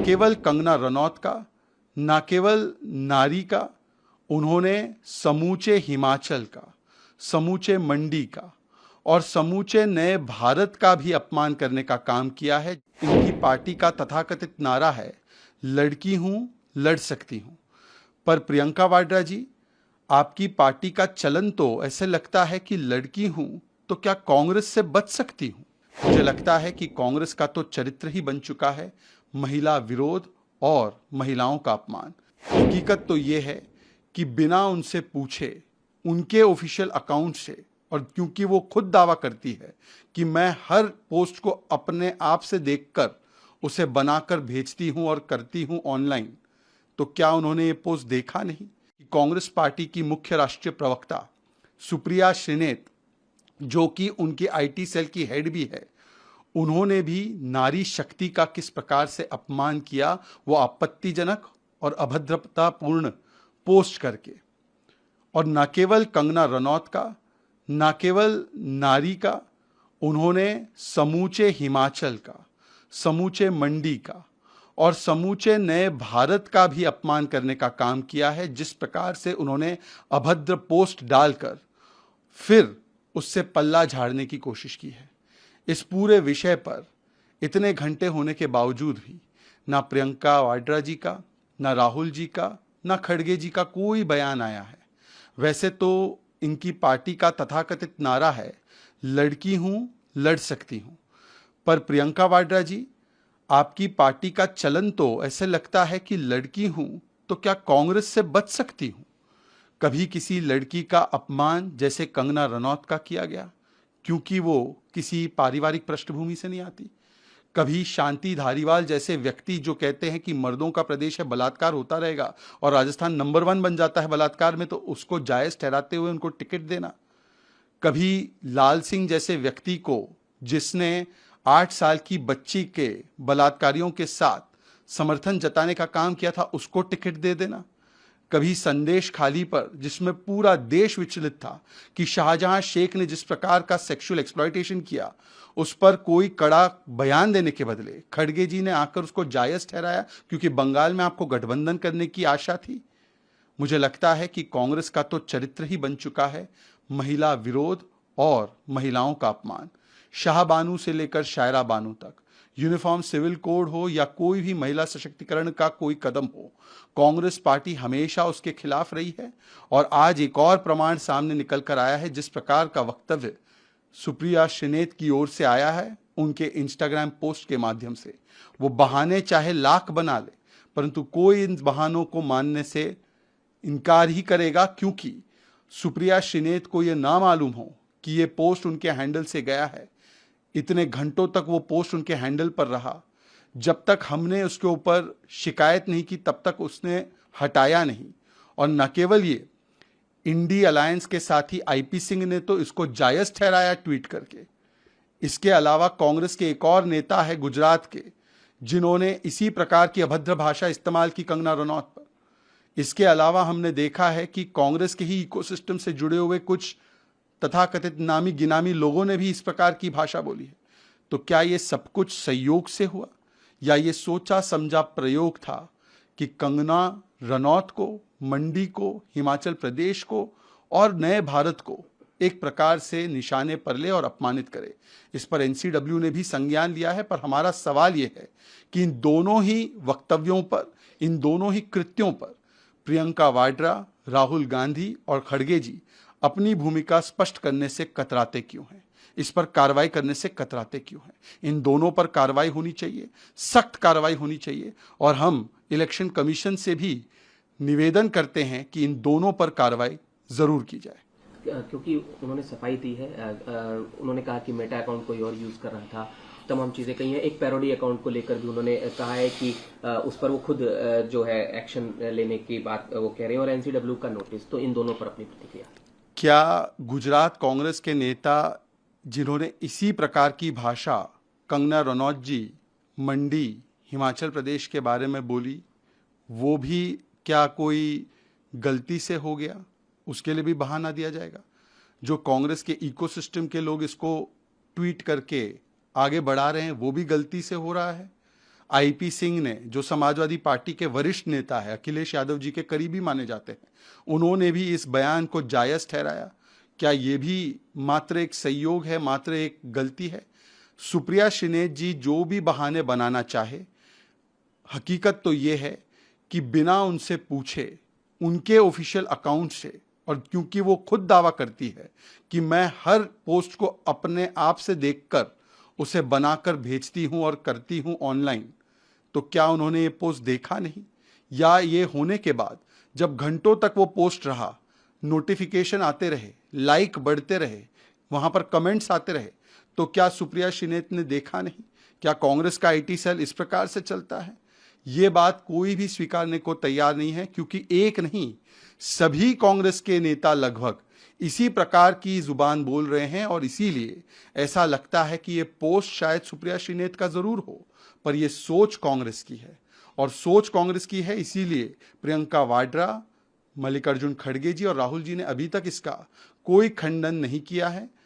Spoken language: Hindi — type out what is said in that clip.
केवल कंगना रनौत का, न केवल नारी का, उन्होंने समूचे हिमाचल का, समूचे मंडी का और समूचे नए भारत का भी अपमान करने का काम किया है। इनकी पार्टी का तथाकथित नारा है, लड़की हूं, लड़ सकती हूं। पर प्रियंका वाड्रा जी, आपकी पार्टी का चलन तो ऐसे लगता है कि लड़की हूं तो क्या कांग्रेस से बच सकती हूं। मुझे लगता है कि कांग्रेस का तो चरित्र ही बन चुका है महिला विरोध और महिलाओं का अपमान। हकीकत तो यह है कि बिना उनसे पूछे उनके ऑफिशियल अकाउंट से, और क्योंकि वो खुद दावा करती है कि मैं हर पोस्ट को अपने आप से देखकर उसे बनाकर भेजती हूं और करती हूं ऑनलाइन, तो क्या उन्होंने ये पोस्ट देखा नहीं कि कांग्रेस पार्टी की मुख्य राष्ट्रीय प्रवक्ता सुप्रिया श्रीनेत, जो कि उनकी आईटी सेल की हेड भी है, उन्होंने भी नारी शक्ति का किस प्रकार से अपमान किया, वो आपत्तिजनक और अभद्रतापूर्ण पोस्ट करके। और न केवल कंगना रनौत का, न केवल नारी का, उन्होंने समूचे हिमाचल का, समूचे मंडी का और समूचे नए भारत का भी अपमान करने का काम किया है। जिस प्रकार से उन्होंने अभद्र पोस्ट डालकर फिर उससे पल्ला झाड़ने की कोशिश की है। इस पूरे विषय पर इतने घंटे होने के बावजूद भी ना प्रियंका वाड्रा जी का, ना राहुल जी का, ना खड़गे जी का कोई बयान आया है। वैसे तो इनकी पार्टी का तथाकथित नारा है, लड़की हूं, लड़ सकती हूं। पर प्रियंका वाड्रा जी, आपकी पार्टी का चलन तो ऐसे लगता है कि लड़की हूं तो क्या कांग्रेस से बच सकती हूं। कभी किसी लड़की का अपमान जैसे कंगना रनौत का किया गया क्योंकि वो किसी पारिवारिक पृष्ठभूमि से नहीं आती। कभी शांति धारीवाल जैसे व्यक्ति जो कहते हैं कि मर्दों का प्रदेश है, बलात्कार होता रहेगा और राजस्थान नंबर 1 बन जाता है बलात्कार में, तो उसको जायज ठहराते हुए उनको टिकट देना। कभी लाल सिंह जैसे व्यक्ति को, जिसने 8 साल की बच्ची के बलात्कारियों के साथ समर्थन जताने का काम किया था, उसको टिकट दे देना। कभी संदेश खाली पर, जिसमें पूरा देश विचलित था कि शाहजहां शेख ने जिस प्रकार का सेक्सुअल एक्सप्लॉयटेशन किया, उस पर कोई कड़ा बयान देने के बदले खड़गे जी ने आकर उसको जायज ठहराया क्योंकि बंगाल में आपको गठबंधन करने की आशा थी। मुझे लगता है कि कांग्रेस का तो चरित्र ही बन चुका है महिला विरोध और महिलाओं का अपमान। शाह बानू से लेकर शायरा बानू तक, यूनिफॉर्म सिविल कोड हो या कोई भी महिला सशक्तिकरण का कोई कदम हो, कांग्रेस पार्टी हमेशा उसके खिलाफ रही है। और आज एक और प्रमाण सामने निकल कर आया है। जिस प्रकार का वक्तव्य सुप्रिया श्रीनेत की ओर से आया है उनके इंस्टाग्राम पोस्ट के माध्यम से, वो बहाने चाहे लाख बना ले, परंतु कोई इन बहानों को मानने से इनकार ही करेगा, क्योंकि सुप्रिया श्रीनेत को यह ना मालूम हो कि यह पोस्ट उनके हैंडल से गया है। इतने घंटों तक वो पोस्ट उनके हैंडल पर रहा। जब तक हमने उसके ऊपर शिकायत नहीं की तब तक उसने हटाया नहीं। और न केवल ये, इंडी अलायंस के साथी आईपी सिंह ने तो इसको जायज ठहराया ट्वीट करके। इसके अलावा कांग्रेस के एक और नेता है गुजरात के, जिन्होंने इसी प्रकार की अभद्र भाषा इस्तेमाल की कंगना रनौत पर। इसके अलावा हमने देखा है कि कांग्रेस के ही इकोसिस्टम से जुड़े हुए कुछ तथाकथित नामी गिनामी लोगों ने भी इस प्रकार की भाषा बोली है। तो क्या ये सब कुछ संयोग से हुआ या ये सोचा समझा प्रयोग था कि कंगना रनौत को, मंडी को, हिमाचल प्रदेश को और नए भारत को एक प्रकार से निशाने पर ले और अपमानित करे। इस पर एनसीडब्ल्यू ने भी संज्ञान लिया है। पर हमारा सवाल यह है कि इन दोनों ही वक्तव्यों पर, इन दोनों ही कृत्यों पर प्रियंका वाड्रा, राहुल गांधी और खड़गे जी अपनी भूमिका स्पष्ट करने से कतराते क्यों हैं, इस पर कार्रवाई करने से कतराते क्यों हैं। इन दोनों पर कार्रवाई होनी चाहिए, सख्त कार्रवाई होनी चाहिए। और हम इलेक्शन कमीशन से भी निवेदन करते हैं कि इन दोनों पर कार्रवाई जरूर की जाए। क्योंकि उन्होंने सफाई दी है, उन्होंने कहा कि मेटा अकाउंट कोई और यूज कर रहा था, तमाम चीजें कही हैं। एक पैरोडी अकाउंट को लेकर भी उन्होंने कहा है कि उस पर वो खुद जो है एक्शन लेने की बात वो कह रहे हैं, और एनसीडब्ल्यू का नोटिस। तो इन दोनों पर अपनी प्रतिक्रिया। क्या गुजरात कांग्रेस के नेता जिन्होंने इसी प्रकार की भाषा कंगना रनौत जी, मंडी, हिमाचल प्रदेश के बारे में बोली, वो भी क्या कोई गलती से हो गया? उसके लिए भी बहाना दिया जाएगा? जो कांग्रेस के इकोसिस्टम के लोग इसको ट्वीट करके आगे बढ़ा रहे हैं, वो भी गलती से हो रहा है? आईपी सिंह ने, जो समाजवादी पार्टी के वरिष्ठ नेता है, अखिलेश यादव जी के करीबी माने जाते हैं, उन्होंने भी इस बयान को जायज ठहराया। क्या ये भी मात्र एक संयोग है, मात्र एक गलती है? सुप्रिया श्रीनेत जी जो भी बहाने बनाना चाहे, हकीकत तो ये है कि बिना उनसे पूछे उनके ऑफिशियल अकाउंट से, और क्योंकि वो खुद दावा करती है कि मैं हर पोस्ट को अपने आप से देखकर उसे बनाकर भेजती हूं और करती हूं ऑनलाइन, तो क्या उन्होंने ये पोस्ट देखा नहीं? या ये होने के बाद जब घंटों तक वो पोस्ट रहा, नोटिफिकेशन आते रहे, लाइक बढ़ते रहे, वहां पर कमेंट्स आते रहे, तो क्या सुप्रिया श्रीनेत ने देखा नहीं? क्या कांग्रेस का आईटी सेल इस प्रकार से चलता है? ये बात कोई भी स्वीकारने को तैयार नहीं है, क्योंकि एक नहीं, सभी कांग्रेस के नेता लगभग इसी प्रकार की जुबान बोल रहे हैं, और इसीलिए ऐसा लगता है कि ये पोस्ट शायद सुप्रिया श्रीनेत का जरूर हो, पर यह सोच कांग्रेस की है। और सोच कांग्रेस की है, इसीलिए प्रियंका वाड्रा, मल्लिकार्जुन खड़गे जी और राहुल जी ने अभी तक इसका कोई खंडन नहीं किया है।